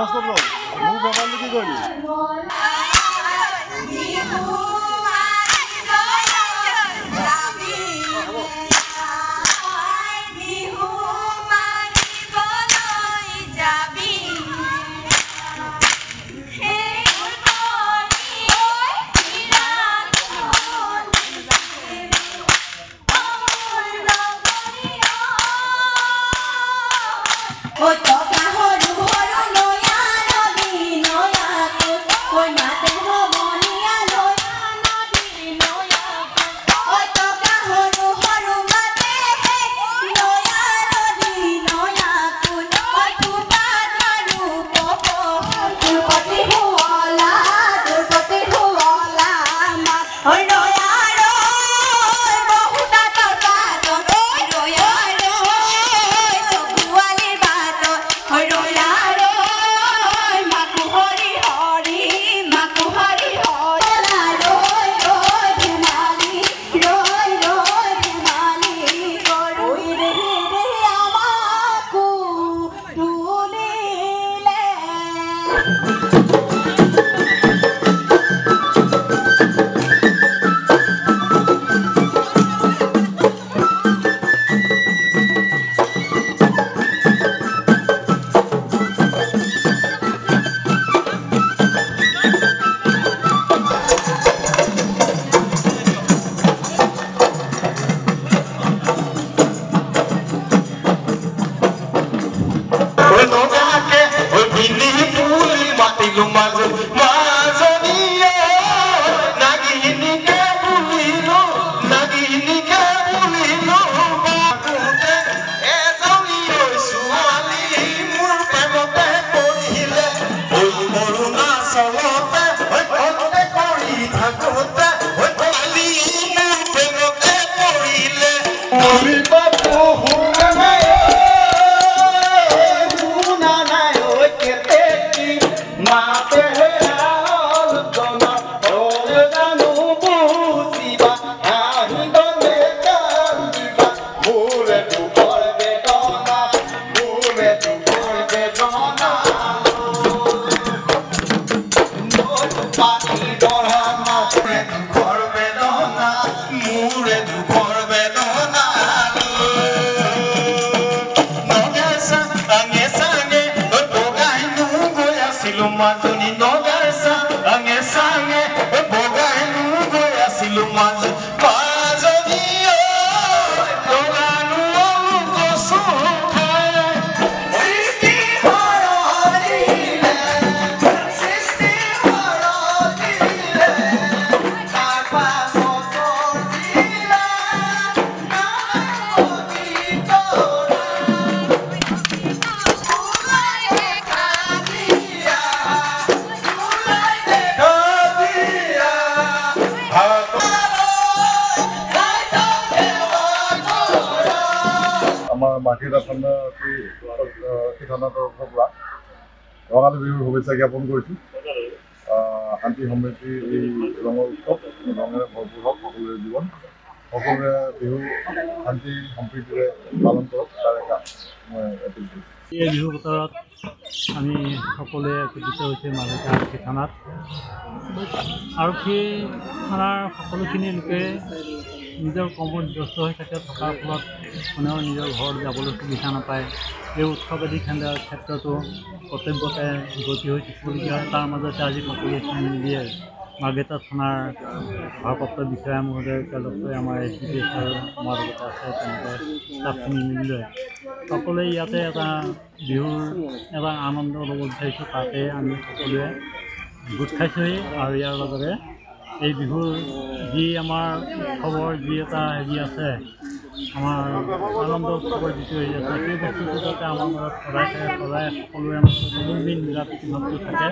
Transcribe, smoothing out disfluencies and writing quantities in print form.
ব্যস্ত লোক মোৰ মোবাইলটো কি কৰিলি মাটিৰ থানা তৰফৰ পৰা ৰঙালী বিহুৰ শুভেচ্ছা জ্ঞাপন কৰিছোঁ। শান্তি সমৃদ্ধি এই ৰঙৰ উৎসৱ ৰঙেৰে ভৰপূৰ হওক সকলোৰে জীৱন, সকলোৰে বিহু শান্তি সম্প্ৰীতিৰে পালন কৰক তাৰ এটা মই এপিল কৰিছোঁ। এই বিহু বতৰত আমি সকলোৱে একত্ৰিত হৈছে মাজতে আৰক্ষী থানাত। আৰক্ষী থানাৰ সকলোখিনি লোকে নিজৰ কৰ্মত ব্যস্ত হৈ থাকে, থকাৰ ফলত কোনেও নিজৰ ঘৰত যাবলৈ সুবিধা নাপায়। এই উৎসৱাদী ক্ষেত্ৰতো কৰ্তব্যতে গতি হৈ থাকিবলগীয়া হয়। তাৰ মাজতে আজি সকলোৱে মিলিয়ে মাৰ্ঘেৰিটা থানাৰ ভাৰপ্ৰাপ্ত বিষয়া মহোদয় তেওঁলোকে আমাৰ SDPO ছাৰ আমাৰ লগতে আছে, তেনেকৈ ষ্টাফখিনি মিলি লয় সকলোৱে ইয়াতে এটা বিহুৰ এটা আনন্দ ল'ব বিচাৰিছোঁ। তাতে আমি সকলোৱে গোট খাইছোঁহি আৰু ইয়াৰ লগতে এই বিহুৰ যি আমাৰ উৎসৱৰ যি এটা হেৰি আছে, আমাৰ আনন্দ উৎসৱৰ যিটো হেৰি আছে, সেই বস্তুটো যাতে আমাৰ মাজত সদায় থাকে, সদায় সকলোৰে মাজত মিলা প্ৰীতি ভাৱটো থাকে।